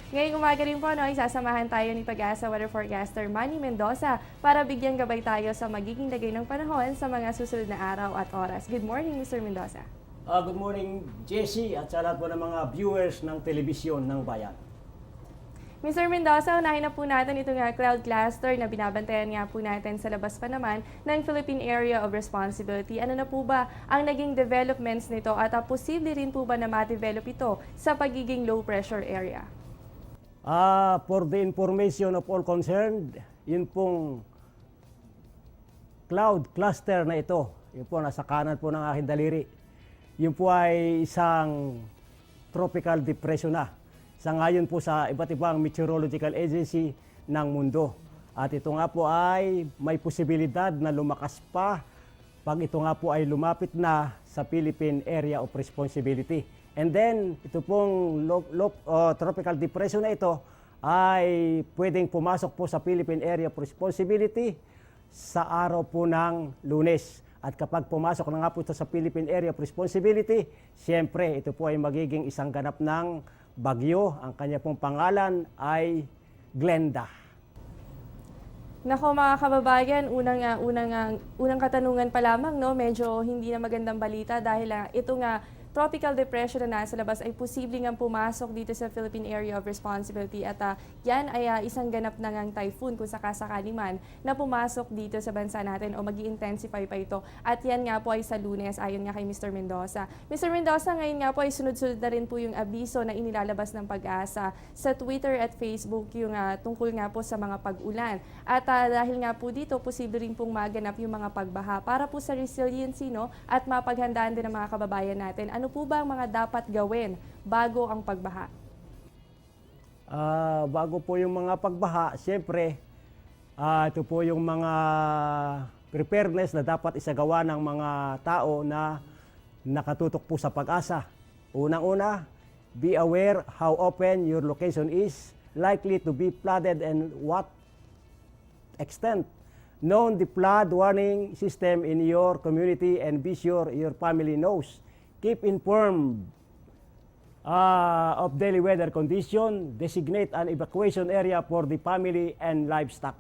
Ngayong umaga rin po, isasamahan tayo ni Pag-asa Weather Forecaster Manny Mendoza para bigyang gabay tayo sa magiging lagay ng panahon sa mga susunod na araw at oras. Good morning, Mr. Mendoza. Good morning, Jessie, at sa lahat po ng mga viewers ng telebisyon ng bayan. Mr. Mendoza, unahin na po natin itong cloud cluster na binabantayan nga po natin sa labas pa naman ng Philippine Area of Responsibility. Ano na po ba ang naging developments nito at posible rin po ba na ma-develop ito sa pagiging low pressure area? For the information of all concerned, yun pong cloud cluster na ito, yun po nasa kanan po ng aking daliri, yun po ay isang tropical depression na. Sa ngayon po sa iba't ibang meteorological agency ng mundo. At ito nga po ay may posibilidad na lumakas pa pag ito nga po ay lumapit na sa Philippine Area of Responsibility. And then, ito pong tropical depression na ito ay pwedeng pumasok po sa Philippine Area of Responsibility sa araw po ng Lunes. At kapag pumasok na nga po ito sa Philippine Area of Responsibility, siyempre ito po ay magiging isang ganap ng bagyo. Ang kanya pong pangalan ay Glenda. Nako mga kababayan, unang katanungan pa lamang, medyo hindi na magandang balita dahil ito nga tropical depression na nasa labas ay posibleng ang pumasok dito sa Philippine Area of Responsibility at yan ay isang ganap na ngang typhoon kung sakasakali man na pumasok dito sa bansa natin o mag-i-intensify pa ito. At yan nga po ay sa Lunes ayon nga kay Mr. Mendoza. Mr. Mendoza, ngayon nga po ay sunod-sunod na rin po yung abiso na inilalabas ng Pag-asa sa Twitter at Facebook yung tungkol nga po sa mga pag-ulan. At dahil nga po dito, posible rin pong maganap yung mga pagbaha para po sa resiliency at mapaghandaan din ng mga kababayan natin. Ano po ba ang mga dapat gawin bago ang pagbaha? Bago po yung mga pagbaha, siyempre, ito po yung mga preparedness na dapat isagawa ng mga tao na nakatutok po sa Pag-asa. Unang-una, be aware how often your location is likely to be flooded and what extent. Know the flood warning system in your community and be sure your family knows. Keep informed of daily weather condition. Designate an evacuation area for the family and livestock.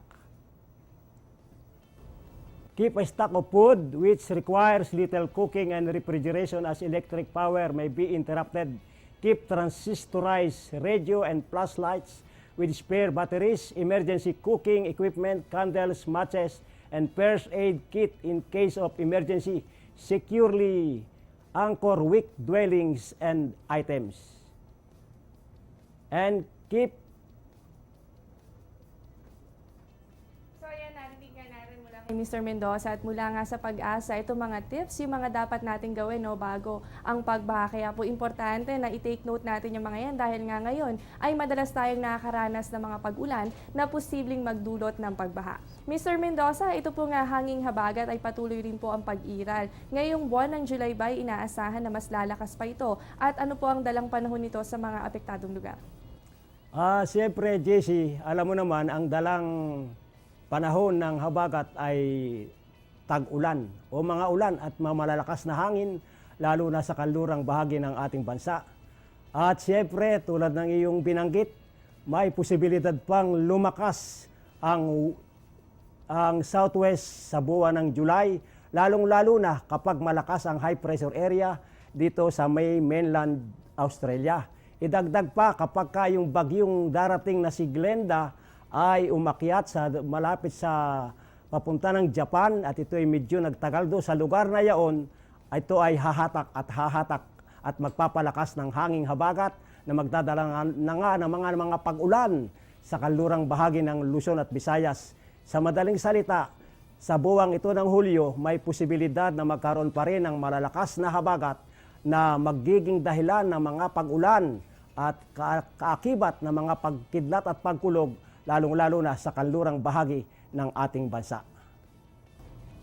Keep a stock of food which requires little cooking and refrigeration as electric power may be interrupted. Keep transistorized radio and flashlights with spare batteries, emergency cooking equipment, candles, matches, and first aid kit in case of emergency. Securely anchor weak dwellings and items. And keep kay Mr. Mendoza at mula nga sa Pag-asa, ito mga tips, yung mga dapat natin gawin bago ang pagbaha. Kaya po importante na i-take note natin yung mga yan dahil nga ngayon ay madalas tayong nakakaranas ng mga pag-ulan na posibleng magdulot ng pagbaha. Mr. Mendoza, ito po nga hanging habagat ay patuloy rin po ang pag-iral. Ngayong buwan ng July ba, inaasahan na mas lalakas pa ito. At ano po ang dalang panahon nito sa mga apektadong lugar? Siyempre, Jessie, alam mo naman, ang dalang panahon ng habagat ay tag-ulan o mga ulan at malalakas na hangin lalo na sa kanlurang bahagi ng ating bansa. At siyempre, tulad ng iyong binanggit, may posibilidad pang lumakas ang southwest sa buwan ng July, lalong-lalo na kapag malakas ang high pressure area dito sa may mainland Australia. Idagdag pa kapag yung bagyong darating na si Glenda ay umakyat sa malapit sa papunta ng Japan at ito ay medyo nagtagal do sa lugar na yaon, ito ay hahatak at magpapalakas ng hanging habagat na magdadala na nga ng mga pag-ulan sa kanlurang bahagi ng Luzon at Visayas. Sa madaling salita, sa buwang ito ng Hulyo, may posibilidad na magkaroon pa rin ng malalakas na habagat na magiging dahilan ng mga pag-ulan at kaakibat ng mga pagkidlat at pagkulog lalong-lalo na sa kanlurang bahagi ng ating bansa.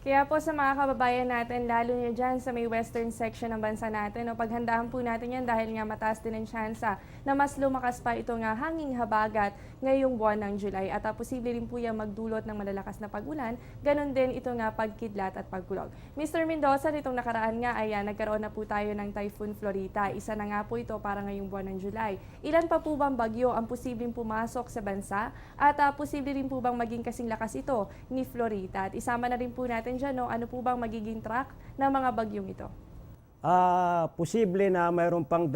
Kaya po sa mga kababayan natin, lalo nyo dyan sa may western section ng bansa natin, paghandaan po natin yan dahil nga mataas din ang tsansa na mas lumakas pa itong hanging habagat ngayong buwan ng July. At posible rin po yan magdulot ng malalakas na pag-ulan, ganun din ito nga pagkidlat at pagkulog. Mr. Mendoza, nitong nakaraan nga ay nagkaroon na po tayo ng Typhoon Florita. Isa na nga po ito para ngayong buwan ng July. Ilan pa po bang bagyo ang posibleng pumasok sa bansa? At posible rin po bang maging kasing lakas ito ni Florita? At isama na rin po natin dyan, ano po bang magiging track ng mga bagyong ito? Posible na mayroon pang 2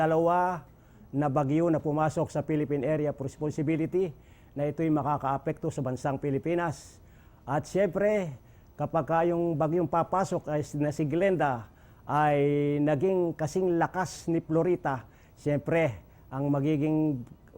na bagyo na pumasok sa Philippine Area of Responsibility na ito'y makakaapekto sa bansang Pilipinas. At siyempre, kapag yung bagyong papasok ay na si Glenda ay naging kasing lakas ni Florita, siyempre, ang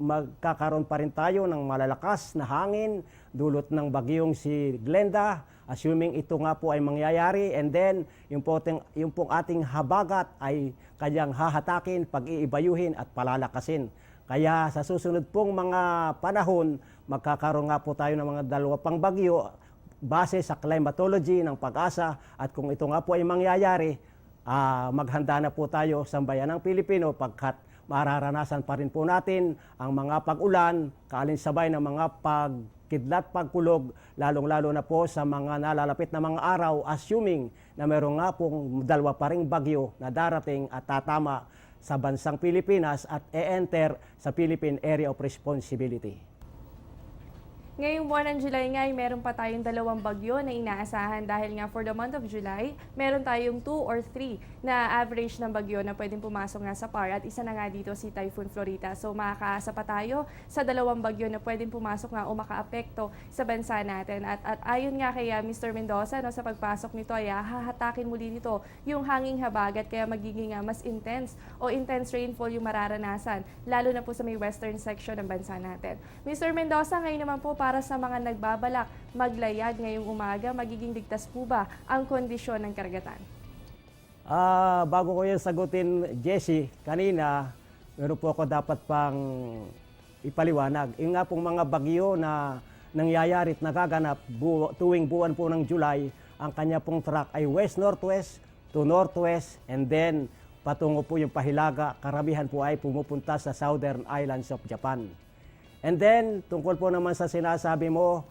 magkakaroon pa rin tayo ng malalakas na hangin dulot ng bagyong si Glenda, assuming ito nga po ay mangyayari, and then yung pong ating habagat ay kanyang hahatakin, pag-iibayuhin at palalakasin. Kaya sa susunod pong mga panahon, magkakaroon nga po tayo ng mga 2 pang bagyo base sa climatology ng Pag-asa, at kung ito nga po ay mangyayari, maghanda na po tayo sa bayan ng Pilipino pagkat mararanasan pa rin po natin ang mga pag-ulan, kaalinsabay ng mga pagkidlat, pagkulog, lalong-lalo na po sa mga nalalapit na mga araw, assuming na meron nga pong 2 pa ring bagyo na darating at tatama sa bansang Pilipinas at e-enter sa Philippine Area of Responsibility. Ngayong buwan ng July nga ay meron pa tayong 2 bagyo na inaasahan dahil nga for the month of July, meron tayong 2 or 3 na average ng bagyo na pwedeng pumasok nga sa PAR, at isa na nga dito si Typhoon Florita. So makakaasa pa tayo sa 2 bagyo na pwedeng pumasok nga o makaapekto sa bansa natin. At ayon nga kay Mr. Mendoza, sa pagpasok nito ay hahatakin muli nito yung hanging habagat, kaya magiging mas intense o intense rainfall yung mararanasan, lalo na po sa may western section ng bansa natin. Mr. Mendoza, ngayon naman po para sa mga nagbabalak maglayag ngayong umaga, magiging ligtas po ba ang kondisyon ng karagatan? Bago ko yan sagutin, Jessie, kanina, meron po ako dapat pang ipaliwanag. Yung nga pong mga bagyo na nangyayari at nagaganap tuwing buwan po ng July, ang kanya pong track ay west-northwest to northwest, and then patungo po yung Pahilaga. Karamihan po ay pumupunta sa southern islands of Japan. And then, tungkol po naman sa sinasabi mo,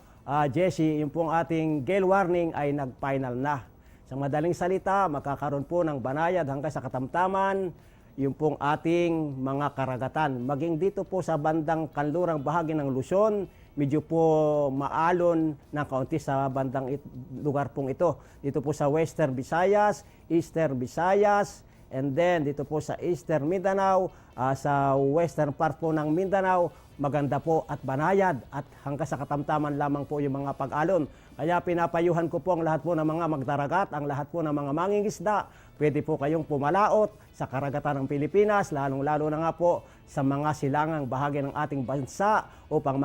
Jessie, yung pong ating gale warning ay nag-final na. Sa madaling salita, makakaroon po ng banayad hanggang sa katamtaman yung pong ating mga karagatan. Maging dito po sa bandang kanlurang bahagi ng Luzon, medyo po maalon ng kaunti sa bandang lugar pong ito. Dito po sa Western Visayas, Eastern Visayas, and then dito po sa Eastern Mindanao, sa western part po ng Mindanao, maganda po at banayad at hanggang sa katamtaman lamang po yung mga pag-alon. Kaya pinapayuhan ko po ang lahat po ng mga magdaragat, ang lahat po ng mga mangingisda, pwede po kayong pumalaot sa karagatan ng Pilipinas, lalong-lalo na nga po sa mga silangang bahagi ng ating bansa upang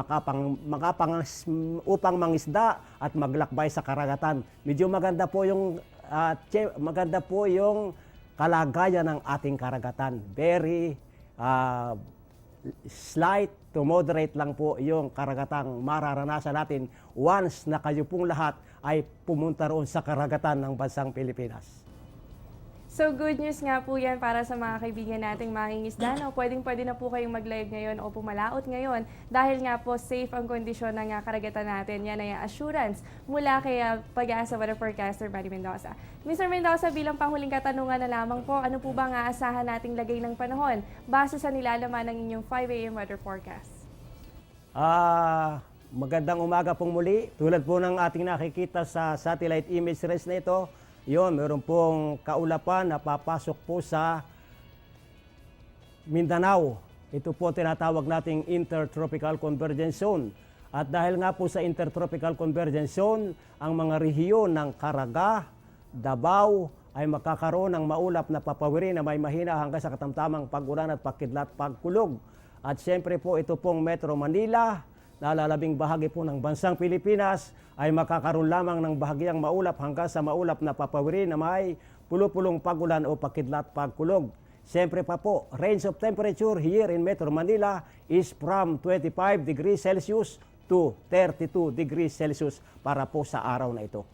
upang mangisda at maglakbay sa karagatan. Medyo maganda po yung kalagayan ng ating karagatan. Very slight to moderate lang po yung karagatang mararanasan natin once na kayo pong lahat ay pumunta roon sa karagatan ng bansang Pilipinas. So good news nga po yan para sa mga kaibigan nating mangingisda. Pwedeng-pwede na po kayong maglayag ngayon o pumalaot ngayon dahil nga po safe ang kondisyon ng karagatan natin. Yan ay assurance mula kay Pag-asa Weather Forecaster Manny Mendoza. Mr. Mendoza, bilang panghuling katanungan na lamang po, ano po ba ang aasahan nating lagay ng panahon base sa nilalaman ng inyong 5 a.m. weather forecast? Magandang umaga pong muli. Tulad po ng ating nakikita sa satellite image res na ito, yun, meron pong kaulapan na papasok po sa Mindanao. Ito po tinatawag nating Intertropical Convergence Zone. At dahil nga po sa Intertropical Convergence Zone, ang mga rehiyon ng Caraga, Davao ay magkakaroon ng maulap na papawiri na may mahina hanggang sa katamtamang pag-ulan at pagkidlat, pagkulog. At siyempre po ito pong Metro Manila, nalalabing bahagi po ng bansang Pilipinas, ay makakaroon lamang ng bahagyang maulap hanggang sa maulap na papawiri na may pulo-pulong pag-ulan o pagkidlat, pagkulog. Siyempre pa po, range of temperature here in Metro Manila is from 25 degrees Celsius to 32 degrees Celsius para po sa araw na ito.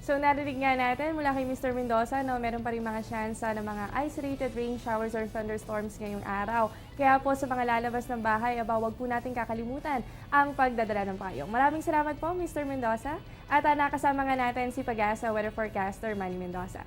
So narinig nga natin mula kay Mr. Mendoza, no, meron pa rin mga tsansa ng mga isolated rain showers or thunderstorms ngayong araw. Kaya po sa mga lalabas ng bahay, wag po natin kakalimutan ang pagdadala ng payong. Maraming salamat po, Mr. Mendoza. At nakasama nga natin si Pag-asa Weather Forecaster Manny Mendoza.